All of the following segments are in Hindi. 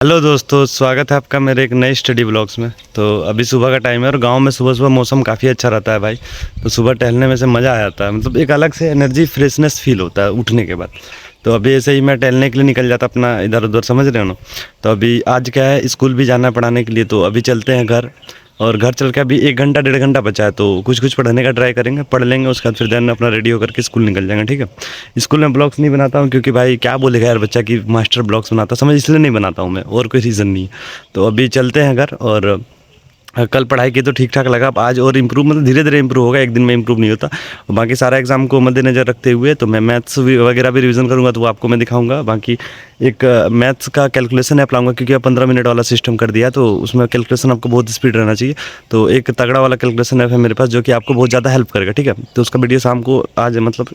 हेलो दोस्तों, स्वागत है आपका मेरे एक नए स्टडी ब्लॉग्स में। तो अभी सुबह का टाइम है और गांव में सुबह सुबह मौसम काफ़ी अच्छा रहता है भाई। तो सुबह टहलने में से मज़ा आ जाता है, मतलब एक अलग से एनर्जी फ्रेशनेस फील होता है उठने के बाद। तो अभी ऐसे ही मैं टहलने के लिए निकल जाता अपना इधर उधर, समझ रहे हो ना। तो अभी आज क्या है, स्कूल भी जाना है पढ़ाने के लिए, तो अभी चलते हैं घर। और घर चल के अभी 1 घंटा 1.5 घंटा बचा है, तो कुछ कुछ पढ़ने का ट्राई करेंगे, पढ़ लेंगे, उसके बाद फिर देन अपना रेडी होकर के स्कूल निकल जाएंगे। ठीक है। स्कूल में ब्लॉग्स नहीं बनाता हूँ क्योंकि भाई क्या बोलेगा यार बच्चा कि मास्टर ब्लॉग्स बनाता, समझ, इसलिए नहीं बनाता हूँ मैं, और कोई रीज़न नहीं है। तो अभी चलते हैं घर। और कल पढ़ाई की तो ठीक ठाक लगा, अब आज और इम्प्रूव, मतलब धीरे धीरे इम्प्रूव होगा, एक दिन में इम्प्रूव नहीं होता। और बाकी सारा एग्जाम को मद्देनज़र रखते हुए तो मैं मैथ्स वगैरह भी रिवीजन करूँगा, तो वो आपको मैं दिखाऊंगा। बाकी एक मैथ्स का कैलकुलेशन ऐप लाऊंगा क्योंकि अब 15 मिनट वाला सिस्टम कर दिया, तो उसमें कैलकुलेशन आपको बहुत स्पीड रहना चाहिए। तो एक तगड़ा वाला कैलकुलेशन ऐप है मेरे पास जो कि आपको बहुत ज़्यादा हेल्प करेगा। ठीक है। तो उसका वीडियो शाम को, आज मतलब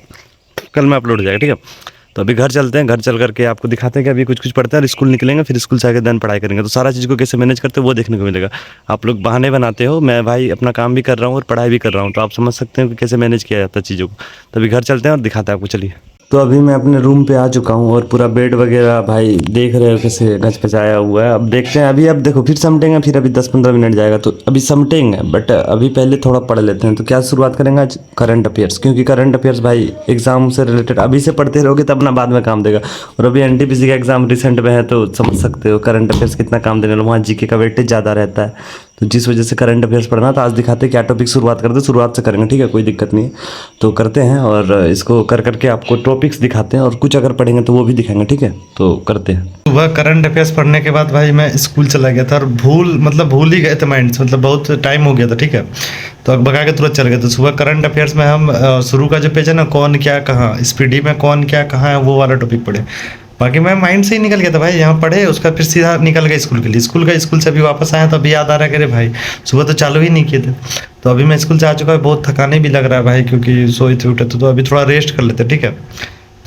कल में अपलोड हो जाएगा। ठीक है। तो अभी घर चलते हैं, घर चल करके आपको दिखाते हैं कि अभी कुछ कुछ पढ़ते हैं और स्कूल निकलेंगे, फिर स्कूल से आके देन पढ़ाई करेंगे। तो सारा चीज़ को कैसे मैनेज करते हो वो देखने को मिलेगा। आप लोग बहाने बनाते हो, मैं भाई अपना काम भी कर रहा हूँ और पढ़ाई भी कर रहा हूँ, तो आप समझ सकते हो कि कैसे मैनेज किया जाता है चीज़ों को। तो अभी घर चलते हैं और दिखाते हैं आपको, चलिए। तो अभी मैं अपने रूम पे आ चुका हूँ और पूरा बेड वगैरह भाई देख रहे हो कैसे गचपचाया हुआ है। अब देखते हैं, अभी अब देखो फिर समटेंगे, फिर अभी 10-15 मिनट जाएगा, तो अभी समटेंगे, बट अभी पहले थोड़ा पढ़ लेते हैं। तो क्या शुरुआत करेंगे आज, करंट अफेयर्स, क्योंकि करंट अफेयर्स भाई एग्जाम से रिलेटेड अभी से पढ़ते रहोगे तब ना बाद में काम देगा। और अभी एनटीपीसी का एग्जाम रिसेंट में है, तो समझ सकते हो करंट अफेयर्स कितना काम देने वाला, वहाँ जीके का वेटेज ज़्यादा रहता है। तो जिस वजह से करंट अफेयर्स पढ़ना, तो आज दिखाते हैं क्या टॉपिक शुरुआत करते हैं, शुरुआत से करेंगे। ठीक है, कोई दिक्कत नहीं है। तो करते हैं और इसको कर करके आपको टॉपिक्स दिखाते हैं, और कुछ अगर पढ़ेंगे तो वो भी दिखाएंगे। ठीक है, तो करते हैं। सुबह करंट अफेयर्स पढ़ने के बाद भाई मैं स्कूल चला गया था और भूल ही गए थे माइंड से, मतलब बहुत टाइम हो गया था। ठीक है। तो अब भगा के तुरंत चल गए। तो सुबह करंट अफेयर्स में हम शुरू का जो पेज है ना, कौन क्या कहाँ, स्पीडी में कौन क्या कहाँ है, वो वाला टॉपिक पढ़े। बाकी मैं माइंड से ही निकल गया था भाई, यहाँ पढ़े, उसका फिर सीधा निकल गया स्कूल के लिए। स्कूल से अभी वापस आया तो अभी याद आ रहा है कि अरे भाई सुबह तो चालू ही नहीं किए थे। तो अभी मैं स्कूल से आ चुका है, बहुत थकाने भी लग रहा है भाई, क्योंकि सोए थे उठे थे। तो अभी थोड़ा रेस्ट कर लेते हैं। ठीक है,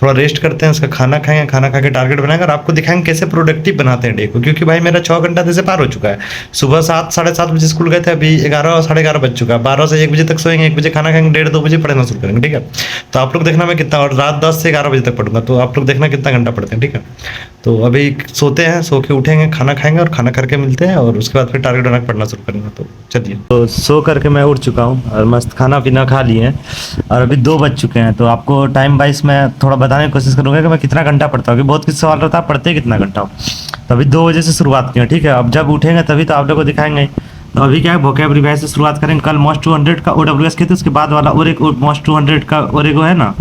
थोड़ा रेस्ट करते हैं, उसका खाना खाएंगे, खाना खा के टारगेट बनाएंगे और आपको दिखाएंगे कैसे प्रोडक्टिव बनाते हैं डे को। क्योंकि भाई मेरा 6 घंटा जैसे पार हो चुका है। सुबह 7 साढ़े 7 बजे स्कूल गए थे, अभी 11 साढ़े 11 बज चुका है। 12 से 1 बजे तक सोएंगे, 1 बजे खाना खाएंगे, 1:30-2 बजे पढ़ना शुरू करेंगे। ठीक है। तो आप लोग देखना मैं कितना, और रात 10 से 11 बजे तक पढ़ूंगा, तो आप लोग देखना कितना घंटा पढ़ते हैं। ठीक है। तो अभी सोते हैं, सो के उठेंगे, खाना खाएंगे और खाना करके मिलते हैं, और उसके बाद फिर टारगेट बना के पढ़ना शुरू करेंगे। तो चलिए। तो सो करके मैं उठ चुका हूँ और मस्त खाना पीना खा लिए हैं, और अभी 2 बज चुके हैं। तो आपको टाइम वाइज मैं थोड़ा बताने की कोशिश करूँगा कि मैं कितना घंटा पढ़ता हूँ, कि बहुत किस सवाल रहता है पढ़ते कितना घंटा हो। तो अभी 2 बजे से शुरुआत की है। ठीक है। अब जब उठेंगे तभी तो आप लोग को दिखाएंगे। तो अभी क्या है, वोकैबुलरी रिवाइज से शुरुआत करेंगे। कल मोस्ट 200 का OWS किए थे, उसके बाद वाला और एक मोस्ट 200 का और एक है ना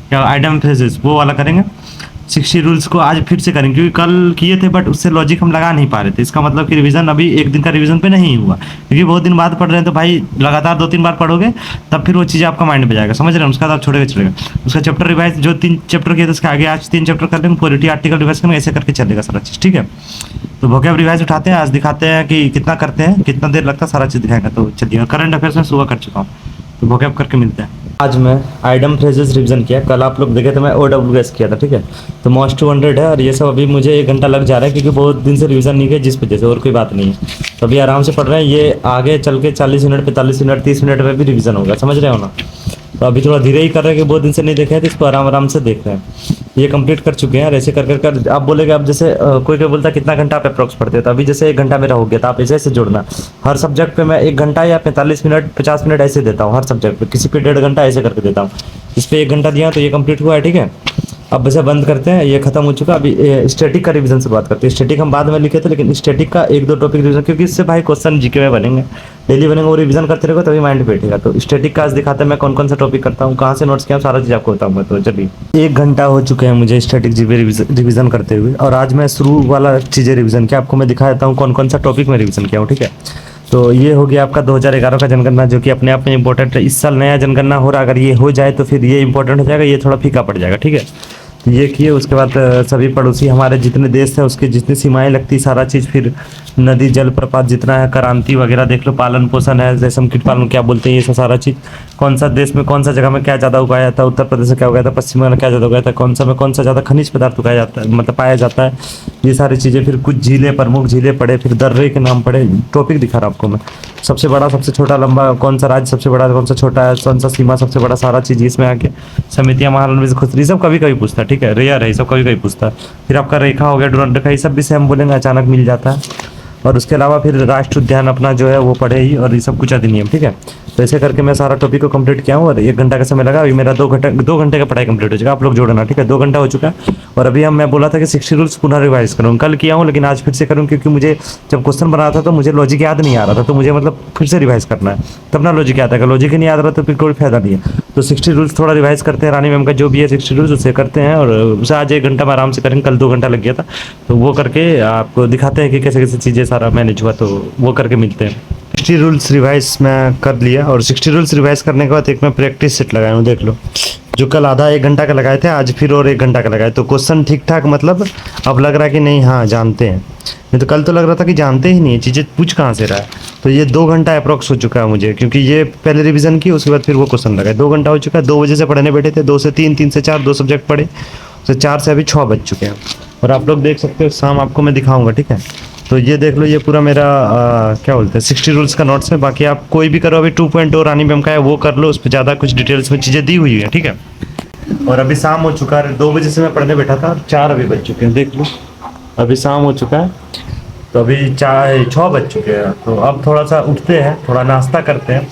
क्या, आइटम फ्रेजेस, वो वाला करेंगे। 60 रूल्स को आज फिर से करेंगे, क्योंकि कल किए थे बट उससे लॉजिक हम लगा नहीं पा रहे थे। इसका मतलब कि रिवीजन अभी एक दिन का रिवीजन पे नहीं हुआ, क्योंकि बहुत दिन बाद पढ़ रहे हैं। तो भाई लगातार 2-3 बार पढ़ोगे तब फिर वो चीज़ आपका माइंड में जाएगा, समझ रहे हैं। उसका बाद छोड़ेगा चलेगा। उसका चैप्टर रिवाइज जो 3 चैप्टर किए थे उसके आगे आज 3 चैप्टर कर लेंगे, पॉलिटी आर्टिकल रिवाइज करेंगे, ऐसे करके चलेगा सारा चीज़। ठीक है। तो वोकैब रिवाइज उठाते हैं, आज दिखाते हैं कि कितना करते हैं, कितना देर लगता है, सारा चीज़ दिखाएगा। तो चलिए, करंट अफेयर्स में सुबह कर चुका हूँ, तो वोकैब करके मिलते हैं। आज मैं आइटम फ्रेजेस रिवीजन किया, कल आप लोग देखे थे मैं OWS किया था। ठीक है। तो मोस्ट 200 है, और ये सब अभी मुझे 1 घंटा लग जा रहा है, क्योंकि बहुत दिन से रिवीजन नहीं किया, जिस वजह से, और कोई बात नहीं है। तो अभी आराम से पढ़ रहे हैं, ये आगे चल के 40 मिनट 45 मिनट 30 मिनट में भी रिवीजन होगा, समझ रहे हो ना। तो अभी थोड़ा धीरे ही कर रहे हैं, कि बहुत दिन से नहीं देखे हैं, तो इसको आराम आराम से देख रहे हैं। ये कंप्लीट कर चुके हैं, और ऐसे कर आप बोलेगे, अब जैसे कोई बोलता है कितना घंटा आप अप्रॉक्स पढ़ते हो, तो अभी जैसे 1 घंटा मेरा हो गया, तो आप ऐसे ऐसे जोड़ना। हर सब्जेक्ट पे मैं 1 घंटा या 45 मिनट 50 मिनट ऐसे देता हूँ, हर सब्जेक्ट पे, किसी पे 1.5 घंटा ऐसे करके देता हूँ। इस पे 1 घंटा दिया, तो ये कंप्लीट हुआ है। ठीक है। अब वैसे बंद करते हैं, ये खत्म हो चुका। अभी स्टैटिक का रिवीजन से बात करते हैं। स्टैटिक हम बाद में लिखे थे, लेकिन स्टैटिक का 1-2 टॉपिक रिवीजन, क्योंकि इससे भाई क्वेश्चन जीके में बनेंगे, डेली बनेंगे, वो रिवीजन करते रहोगे तभी माइंड बैठेगा। तो स्टैटिक का आज दिखाते हैं मैं कौन कौन सा टॉपिक करता हूँ, कहाँ से नोट्स किया, सारा चीज़ आपको बताऊंगा। तो चलिए, 1 घंटा हो चुके हैं मुझे स्टैटिक जीके रिवीजन करते हुए, और आज मैं शुरू वाला चीज़ें रिवीजन किया, आपको मैं दिखा देता हूँ कौन कौन सा टॉपिक में रिवीजन किया हूँ। ठीक है। तो ये हो गया आपका 2011 का जनगणना, जो कि अपने आप में इंपॉर्टेंट है। इस साल नया जनगणना हो रहा है, अगर ये हो जाए तो फिर ये इंपॉर्टेंट हो जाएगा, ये थोड़ा फीका पड़ जाएगा। ठीक है। तो ये किए, उसके बाद सभी पड़ोसी हमारे जितने देश हैं उसके जितनी सीमाएं लगती, सारा चीज़, फिर नदी जल प्रपात जितना है, क्रांति वगैरह देख लो, पालन पोषण है, रेशम कीट पालन क्या बोलते हैं, ये सब सारा चीज़, कौन सा देश में कौन सा जगह में क्या ज़्यादा उगाया जाता है, उत्तर प्रदेश में क्या उगाया जाता है, पश्चिम बंगाल में क्या ज़्यादा उगाया जाता है, कौन सा में कौन सा ज़्यादा खनिज पदार्थ उगाया जाता है, मतलब पाया जाता है, ये सारी चीज़ें। फिर कुछ झीलें, प्रमुख झीलें पढ़े, फिर दर्रे के नाम पढ़े। टॉपिक दिखा रहा आपको मैं। सबसे बड़ा, सबसे छोटा, लंबा कौन सा राज्य सबसे बड़ा, कौन सा छोटा है, कौन सा सीमा सबसे बड़ा, सारा चीज़ इसमें आके समितियाँ, महान खुसरी, सब कभी कभी पूछता है, ठीक है, रेयर है ये सब, कभी कभी पूछता है। फिर आपका रेखा हो गया, डुरंड रेखा, ये सब भी से हम बोलेंगे अचानक मिल जाता है। और उसके अलावा फिर राष्ट्र उद्यान अपना जो है वो पढ़े ही, और ये सब कुछ अधिनियम, ठीक है। तो ऐसे करके मैं सारा टॉपिक को कंप्लीट किया हूँ और 1 घंटा का समय लगा। अभी मेरा 2 घंटे का पढ़ाई कंप्लीट हो चुका, आप लोग जोड़ना, ठीक है। 2 घंटा हो चुका है। और अभी मैं बोला था कि 60 रूल्स पुनः रिवाइज करूँ, कल किया हूँ लेकिन आज फिर से करूँ, क्योंकि मुझे जब क्वेश्चन बना था तो मुझे लॉजिक याद नहीं आ रहा था, तो मुझे मतलब फिर से रिवाइज करना है, तब ना लॉजिक याद है। लॉजिक ही नहीं याद रहा तो फिर कोई फायदा नहीं है। तो 60 रूल्स थोड़ा रिवाइज करते हैं, रानी मैम का जो भी है 60 रूल्स उसे करते हैं, और उसे आज 1 घंटा में आराम से करेंगे। कल 2 घंटा लग गया था, तो वो करके आपको दिखाते हैं कि कैसे कैसे चीज़ें सारा मैनेज हुआ, तो वो करके मिलते हैं। 60 रूल्स रिवाइज मैं कर लिया, और 60 रूल्स रिवाइज करने के बाद एक मैं प्रैक्टिस सेट लगाया हूँ, देख लो। जो कल आधा 1 घंटा का लगाए थे, आज फिर और 1 घंटा का लगाए। तो क्वेश्चन ठीक ठाक, मतलब अब लग रहा है कि नहीं, हाँ जानते हैं। नहीं तो कल तो लग रहा था कि जानते ही नहीं है, चीज़ें पूछ कहाँ से रहा है। तो ये 2 घंटा अप्रॉक्स हो चुका है मुझे, क्योंकि ये पहले रिवीजन की, उसके बाद फिर वो क्वेश्चन लगाए। 2 घंटा हो चुका है। 2 बजे से पढ़ने बैठे थे, 2 से 3, 3 से 4, 2 सब्जेक्ट पढ़े, उससे 4 से अभी 6 बज चुके हैं। और आप लोग देख सकते हो, शाम आपको मैं दिखाऊंगा, ठीक है। तो ये देख लो, ये पूरा मेरा क्या बोलते हैं 60 रूल्स का नोट्स है। बाकी आप कोई भी करो, अभी 2.0 रानी मैम का है, वो कर लो, उस पर ज़्यादा कुछ डिटेल्स में चीज़ें दी हुई है, ठीक है। और अभी शाम हो चुका है, 2 बजे से मैं पढ़ने बैठा था, 4 अभी बज चुके हैं, देख लो। अभी शाम हो चुका है, तो अभी 6 बज चुके हैं। तो अब थोड़ा सा उठते हैं, थोड़ा नाश्ता करते हैं।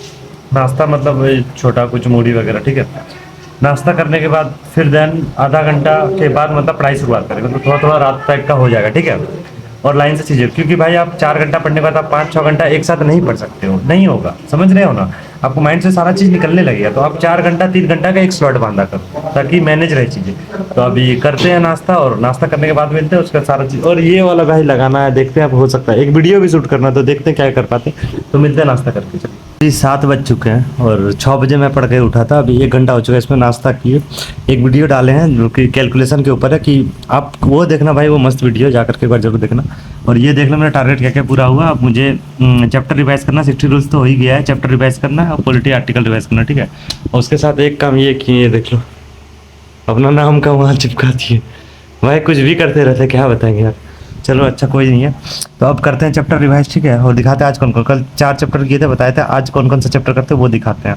नाश्ता मतलब छोटा कुछ मूढ़ी वगैरह, ठीक है। नाश्ता करने के बाद फिर देन आधा घंटा के बाद मतलब पढ़ाई शुरुआत करेंगे, तो थोड़ा थोड़ा रात तक का हो जाएगा, ठीक है। और लाइन से चीज़ें, क्योंकि भाई आप 4 घंटा पढ़ने के बाद आप 5-6 घंटा एक साथ नहीं पढ़ सकते हो, नहीं होगा, समझ रहे हो ना। आपको माइंड से सारा चीज़ निकलने लगेगा, तो आप 4 घंटा 3 घंटा का एक स्लॉट बांधा करो, ताकि मैनेज रहे चीज़ें। तो अभी करते हैं नाश्ता, और नाश्ता करने के बाद मिलते हैं, उसका सारा चीज़। और ये वाला भाई लगाना है, देखते हैं, हो सकता है एक वीडियो भी शूट करना, तो देखते हैं क्या कर पाते। तो मिलते हैं नाश्ता करके। चलिए, अभी 7 बज चुके हैं और 6 बजे मैं पढ़ के उठा था। अभी 1 घंटा हो चुका है, इसमें नाश्ता किए। एक वीडियो डाले हैं जो कि कैलकुलेशन के ऊपर है, कि आप वो देखना भाई, वो मस्त वीडियो, जा करके एक बार जरूर देखना। और ये देखना मेरा टारगेट क्या क्या पूरा हुआ। अब मुझे चैप्टर रिवाइज करना, 60 रूल्स तो हो ही गया है, चैप्टर रिवाइज करना है और पॉलिटी आर्टिकल रिवाइज करना, ठीक है। और उसके साथ एक काम ये किए, ये देख लो, अपना नाम का वहाँ चिपका दिए। भाई कुछ भी करते रहते, क्या बताएंगे यार। चलो अच्छा, कोई नहीं है। तो अब करते हैं चैप्टर रिवाइज, ठीक है। और दिखाते हैं आज कौन कौन, कल 4 चैप्टर किए थे, बताए थे, आज कौन कौन सा चैप्टर करते हैं वो दिखाते हैं।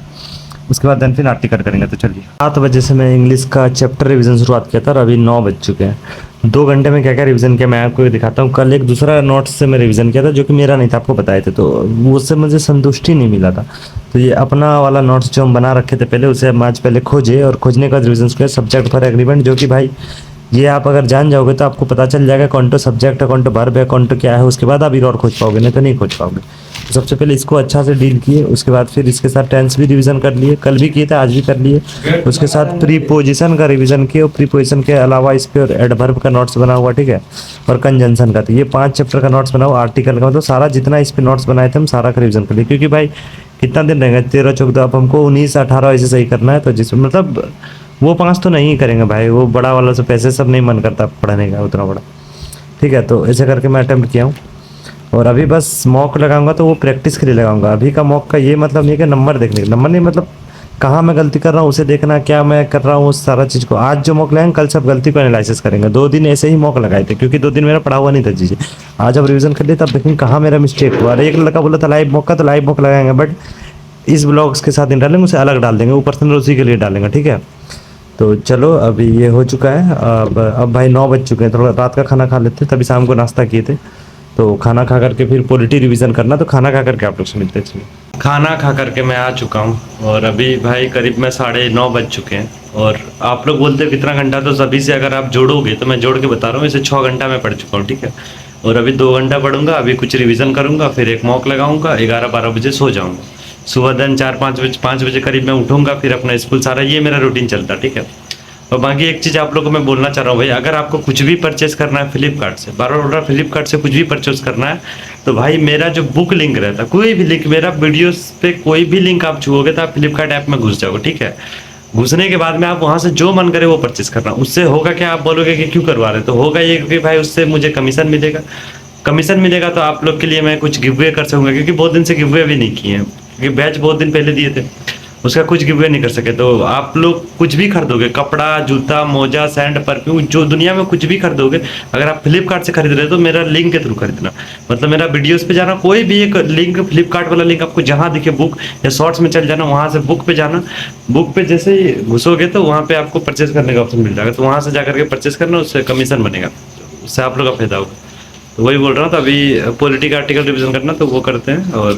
उसके बाद देन फिर आर्टिकल करेंगे। तो चलिए, 7 बजे से मैं इंग्लिश का चैप्टर रिवीजन शुरुआत किया था, और अभी 9 बज चुके हैं। 2 घंटे में क्या क्या रिवीजन किया मैं आपको दिखाता हूँ। कल एक दूसरा नोट्स से मैं रिवीजन किया था, जो कि मेरा नहीं था, आपको बताए थे, तो उससे मुझे संतुष्टि नहीं मिला था। तो ये अपना वाला नोट्स जो हम बना रखे थे पहले, उसे हम आज पहले खोजे, और खोजने के बाद रिवीजन किया। सब्जेक्ट फॉर एग्रीमेंट, जो कि भाई ये आप अगर जान जाओगे तो आपको पता चल जाएगा कौन तो सब्जेक्ट है, कौन तो वर्ब है, कौन तो क्या है। उसके बाद आप और खोज पाओगे, नहीं तो नहीं खोज पाओगे। तो सबसे पहले इसको अच्छा से डील किए, उसके बाद फिर इसके साथ टेंस भी रिवीजन कर लिए, कल भी किए थे, आज भी कर लिए। उसके साथ प्रीपोजिशन का रिवीजन किए, और प्रीपोजिशन के अलावा इस पर एडवर्ब का नोट्स बना हुआ, ठीक है, और कंजंक्शन का। तो ये 5 चैप्टर का नोट्स बना हुआ, आर्टिकल का, मतलब सारा जितना इस पर नोट्स बनाए थे हम सारा का रिवीजन कर लिए। क्योंकि भाई कितना दिन रहेंगे, 13, 14, अब हमको 19, 18 ऐसे सही करना है। तो जिस मतलब वो 5 तो नहीं करेंगे भाई, वो बड़ा वाला से पैसे सब नहीं मन करता पढ़ने का उतना बड़ा, ठीक है। तो ऐसे करके मैं अटेम्प्ट किया हूँ। और अभी बस मॉक लगाऊंगा, तो वो प्रैक्टिस के लिए लगाऊंगा। अभी का मॉक का ये मतलब नहीं कि नंबर देखने, नंबर नहीं, मतलब कहाँ मैं गलती कर रहा हूँ उसे देखना, क्या मैं कर रहा हूँ उस सारा चीज़ को। आज जो मॉक लगाएंगे, कल सब गलती को एनालिसिस करेंगे। 2 दिन ऐसे ही मॉक लगाए थे, क्योंकि 2 दिन मेरा पढ़ा हुआ नहीं था चीज़ें। आज अब रिविजन कर लिए, तब देखेंगे कहाँ मेरा मिस्टेक हुआ। एक लड़का बोला था लाइव मॉक का, तो लाइव मॉक लगाएंगे, बट इस ब्लॉग्स के साथ नहीं डालेंगे, उसे अलग डाल देंगे, वो पर्सनल उसी के लिए डालेंगे, ठीक है। तो चलो, अभी ये हो चुका है। अब भाई 9 बज चुके हैं, थोड़ा रात का खाना खा लेते, तभी शाम को नाश्ता किए थे। तो खाना खा करके फिर पॉलिटी रिवीजन करना, तो खाना खा करके आप लोग से मिलते हैं। चलिए, खाना खा करके मैं आ चुका हूँ, और अभी भाई करीब में 9:30 बज चुके हैं। और आप लोग बोलते हैं कितना घंटा, तो सभी से अगर आप जोड़ोगे तो मैं जोड़ के बता रहा हूँ, इसे 6 घंटा मैं पढ़ चुका हूँ, ठीक है। और अभी 2 घंटा पढ़ूंगा, अभी कुछ रिवीजन करूँगा, फिर एक मॉक लगाऊंगा, 11-12 बजे सो जाऊँगा। सुबह दिन 4-5 बजे करीब मैं उठूँगा, फिर अपना स्कूल, सारा ये मेरा रूटीन चलता, ठीक है। और बाकी एक चीज़ आप लोगों को मैं बोलना चाह रहा हूँ भाई, अगर आपको कुछ भी परचेस करना है फ्लिपकार्ट से, बार बार फ्लिपकार्ट से कुछ भी परचेस करना है, तो भाई मेरा जो बुक लिंक रहता है, कोई भी लिंक, मेरा वीडियोस पे कोई भी लिंक आप छुओगे तो आप फ्लिपकार्ट ऐप में घुस जाओगे, ठीक है। घुसने के बाद में आप वहाँ से जो मन करे वो परचेस करना। उससे होगा क्या, आप बोलोगे कि क्यों करवा रहे, तो होगा ये कि भाई उससे मुझे कमीशन मिलेगा। कमीशन मिलेगा तो आप लोग के लिए मैं कुछ गिव अवे कर सकूँगा, क्योंकि बहुत दिन से गिव अवे भी नहीं किए हैं, क्योंकि बैच बहुत दिन पहले दिए थे। उसका कुछ गिव अवे नहीं कर सके। तो आप लोग कुछ भी खरीदोगे, कपड़ा, जूता, मोजा, सैंड, परफ्यूम, जो दुनिया में कुछ भी खरीदोगे, अगर आप फ्लिपकार्ट से खरीद रहे हो तो मेरा लिंक के थ्रू खरीदना। मतलब मेरा वीडियोस पे जाना, कोई भी एक लिंक, फ्लिपकार्ट वाला लिंक आपको जहाँ दिखे, बुक या शॉर्ट्स में चल जाना, वहाँ से बुक पे जाना। बुक पे जैसे ही घुसोगे तो वहाँ पे आपको परचेज करने का ऑप्शन मिल जाएगा, तो वहाँ से जाकर के परचेज करना, उससे कमीशन बनेगा, उससे आप लोग का फायदा होगा। तो वही बोल रहा हूँ। तो अभी पॉलिटी का आर्टिकल रिवीजन करना, तो वो करते हैं, और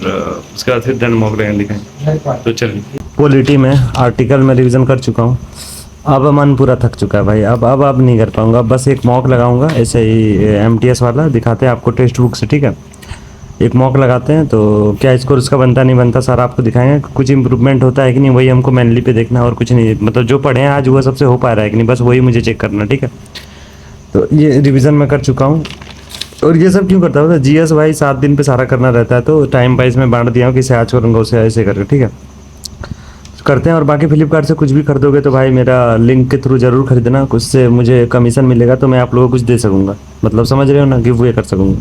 उसके बाद फिर देन मॉक लिखाएंगे। तो चलिए, पॉलिटी में आर्टिकल में रिवीजन कर चुका हूँ। अब मन पूरा थक चुका है भाई, अब नहीं कर पाऊंगा। बस एक मॉक लगाऊंगा ऐसे ही एमटीएस वाला, दिखाते हैं आपको टेक्स्ट बुक से, ठीक है। एक मॉक लगाते हैं, तो क्या स्कोर उसका बनता नहीं बनता सारा आपको दिखाएंगे। कुछ इंप्रूवमेंट होता है कि नहीं, वही हमको मैनुअली पे देखना है, और कुछ नहीं। मतलब जो पढ़े हैं आज वो सबसे हो पा रहा है कि नहीं, बस वही मुझे चेक करना, ठीक है। तो ये रिवीजन मैं कर चुका हूँ। और ये सब क्यों करता हूँ, जीएस भाई 7 दिन पे सारा करना रहता है, तो टाइम वाइज में बांट दिया हूँ कि इसे आज करूँगा उसे ऐसे करके, ठीक है। करते हैं। और बाकी फ्लिपकार्ट से कुछ भी खरीदोगे तो भाई मेरा लिंक के थ्रू जरूर खरीदना, कुछ से मुझे कमीशन मिलेगा, तो मैं आप लोगों को कुछ दे सकूँगा। मतलब समझ रहे हो ना, गिव अवे कर सकूँगा।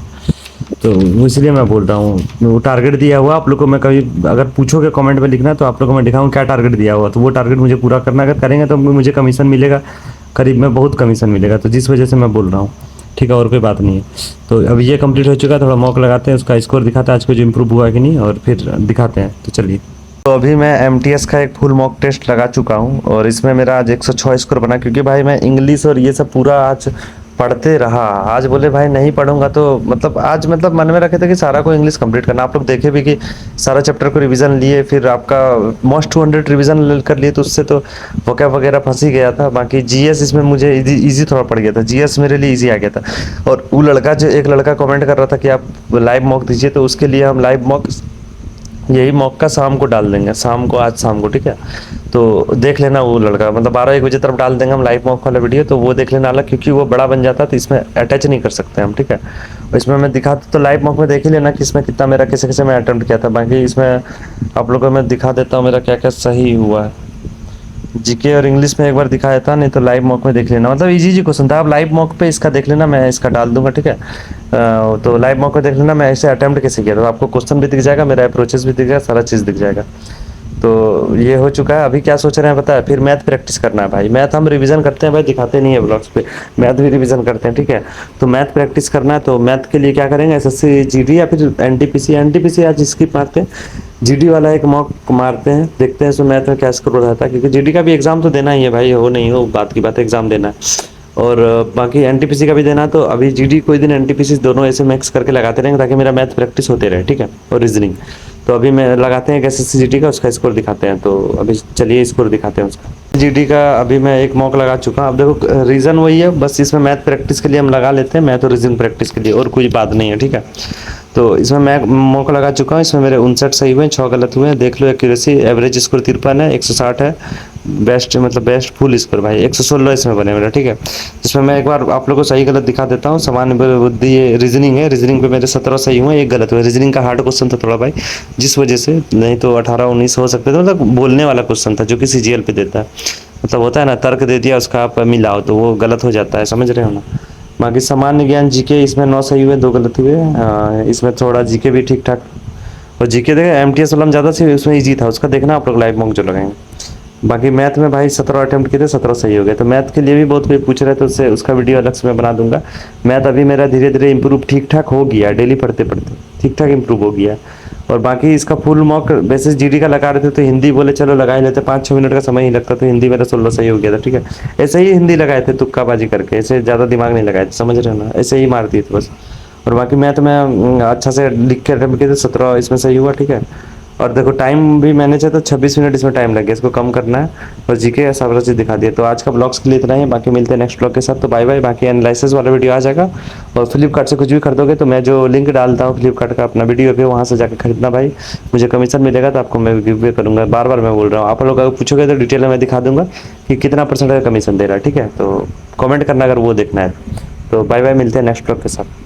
तो इसलिए मैं बोल रहा हूँ, वो टारगेट दिया हुआ आप लोग को मैं कभी अगर पूछोगे कमेंट में लिखना, तो आप लोग को मैं दिखाऊँ क्या टारगेट दिया हुआ, तो वो टारगेट मुझे पूरा करना। अगर करेंगे तो मुझे कमीशन मिलेगा, करीब में बहुत कमीशन मिलेगा, तो जिस वजह से मैं बोल रहा हूँ, ठीक है। और कोई बात नहीं है। तो अब ये कंप्लीट हो चुका है, थोड़ा मॉक लगाते हैं, उसका स्कोर दिखाते हैं आज को जो इम्प्रूव हुआ कि नहीं, और फिर दिखाते हैं। तो चलिए, तो अभी मैं एमटीएस का एक फुल मॉक टेस्ट लगा चुका हूँ, और इसमें मेरा आज 106 स्कोर बना, क्योंकि भाई मैं इंग्लिश और ये सब पूरा आज पढ़ते रहा। आज बोले भाई नहीं पढ़ूंगा, तो मतलब आज मतलब मन में रखे थे कि सारा को इंग्लिश कंप्लीट करना। आप लोग देखे भी कि सारा चैप्टर को रिवीजन लिए, फिर आपका मोस्ट 200 रिवीजन कर लिए, तो उससे तो वोकैब वगैरह फंस ही गया था। बाकी जीएस इसमें मुझे इजी थोड़ा पड़ गया था, जीएस मेरे लिए इजी आ गया था। और वो लड़का जो एक लड़का कमेंट कर रहा था कि आप लाइव मॉक दीजिए, तो उसके लिए हम लाइव मॉक यही मॉक का शाम को डाल देंगे, शाम को, आज शाम को, ठीक है। तो देख लेना वो लड़का, मतलब 12-1 बजे तरफ डाल देंगे हम लाइव मॉक वाला वीडियो, तो वो देख लेना। अलग क्योंकि वो बड़ा बन जाता है तो इसमें अटैच नहीं कर सकते हम, ठीक है। इसमें मैं दिखाता तो लाइव मॉक में देख ही लेना कि इसमें कितना मेरा कैसे कैसे मैं अटेम्प्ट किया था। बाकी इसमें आप लोगों को मैं दिखा देता हूँ मेरा क्या क्या सही हुआ है। जीके और इंग्लिश में एक बार दिखाया था, नहीं तो लाइव मॉक में देख लेना। मतलब इजी क्वेश्चन था, आप लाइव मॉक पे इसका देख लेना, मैं इसका डाल दूंगा, ठीक है। तो लाइव मॉक पे देख लेना मैं ऐसे अटेम्प्ट कैसे किया था, तो आपको क्वेश्चन भी दिख जाएगा, मेरा अप्रोचेस भी दिख जाएगा, सारा चीज़ दिख जाएगा। तो ये हो चुका है। अभी क्या सोच रहे हैं पता है, फिर मैथ प्रैक्टिस करना है भाई। मैथ हम रिवीजन करते हैं भाई, दिखाते नहीं है ब्लॉग्स पे, मैथ भी रिवीजन करते हैं, ठीक है। तो मैथ प्रैक्टिस करना है, तो मैथ के लिए क्या करेंगे, एसएससी जीडी या फिर एनटीपीसी आज स्किप मारते हैं, जीडी वाला एक मॉक मारते हैं, देखते हैं इसमें मैथ में क्या स्कोर रहता है। क्योंकि जीडी का भी एग्जाम तो देना ही है भाई, हो नहीं हो बात की बात है, एग्जाम देना है। और बाकी एनटीपीसी का भी देना, तो अभी जीडी कोई दिन एनटीपीसी दोनों ऐसे मिक्स करके लगाते रहेंगे, ताकि मेरा मैथ प्रैक्टिस होते रहे, ठीक है, और रीजनिंग। तो अभी मैं लगाते हैं एसएससी जीडी का, उसका स्कोर दिखाते हैं। तो अभी चलिए स्कोर दिखाते हैं उसका। जीडी का अभी मैं एक मॉक लगा चुका हूँ। अब देखो रीज़न वही है, बस इसमें मैथ प्रैक्टिस के लिए हम लगा लेते हैं, मैथ और रीजनिंग प्रैक्टिस के लिए, और कोई बात नहीं है, ठीक है। तो इसमें मैं मौका लगा चुका हूँ, इसमें मेरे 59 सही हुए हैं, 6 गलत हुए हैं। देख लो एक्यूरेसी, एवरेज स्कोर 53 है, 160 है, बेस्ट मतलब बेस्ट फुल स्कोर भाई 116 इसमें बने मेरा, ठीक है। इसमें मैं एक बार आप लोगों को सही गलत दिखा देता हूँ। सामान्य बुद्धि ये रीजनिंग है, रीजनिंग पे मेरे 17 सही हुए, 1 गलत हुए। रीजनिंग का हार्ड क्वेश्चन था थोड़ा भाई, जिस वजह से, नहीं तो 18-19 हो सकते थे। मतलब बोलने वाला क्वेश्चन था जो कि सीजीएल पे देता है, मतलब होता है ना, तर्क दे दिया उसका आप मिलाओ, तो वो गलत हो जाता है, समझ रहे हो ना। बाकी सामान्य ज्ञान जीके इसमें 9 सही हुए, 2 गलत हुए। इसमें थोड़ा जीके भी ठीक ठाक, और जीके देखे एमटीएस वाला में ज़्यादा सही, उसमें ईजी था, उसका देखना आप लोग लाइव मॉक जो लगाएंगे। बाकी मैथ में भाई 17 अटेम्प्ट किए थे, 17 सही हो गए। तो मैथ के लिए भी बहुत कोई पूछ रहे थे, उससे उसका वीडियो अलग से मैं बना दूंगा। मैथ अभी मेरा धीरे धीरे इंप्रूव ठीक ठाक हो गया, डेली पढ़ते पढ़ते ठीक ठाक इंप्रूव हो गया। और बाकी इसका फुल मॉक वैसे जीडी का लगा रहे थे, तो हिंदी बोले चलो लगा ही लेते, 5-6 मिनट का समय ही लगता, तो हिंदी मेरा 16 सही हो गया था, ठीक है। ऐसे ही हिंदी लगाए थे तुक्काबाजी करके, ऐसे ज़्यादा दिमाग नहीं लगाए थे, समझ रहे हो ना, ऐसे ही मार दिए थे बस। और बाकी मैथ में अच्छा से लिख के अटेम्प्ट किए थे, 17 इसमें सही हुआ, ठीक है। और देखो टाइम भी मैंने चाहे तो 26 मिनट इसमें टाइम लग गया, इसको कम करना है। और जीके सब चीज़ दिखा दिया। तो आज का ब्लॉग्स के लिए इतना ही, बाकी मिलते हैं नेक्स्ट ब्लॉग के साथ। तो बाय बाय। बाकी एनालिसिस वाला वीडियो आ जाएगा, और फ्लिपकार्ट से कुछ भी खरीदोगे तो मैं जो लिंक डालता हूँ फ्लिपकार्ट का अपना वीडियो पे, वहाँ से जाकर खरीदना भाई, मुझे कमीशन मिलेगा, तो आपको मैं गिव अवे करूँगा। बार बार मैं बोल रहा हूँ, आप लोग अगर पूछोगे तो डिटेल में मैं दिखा दूंगा कि कितना % का कमीशन दे रहा है, ठीक है। तो कमेंट करना अगर वो देखना है। तो बाय बाय, मिलते हैं नेक्स्ट ब्लॉग के साथ।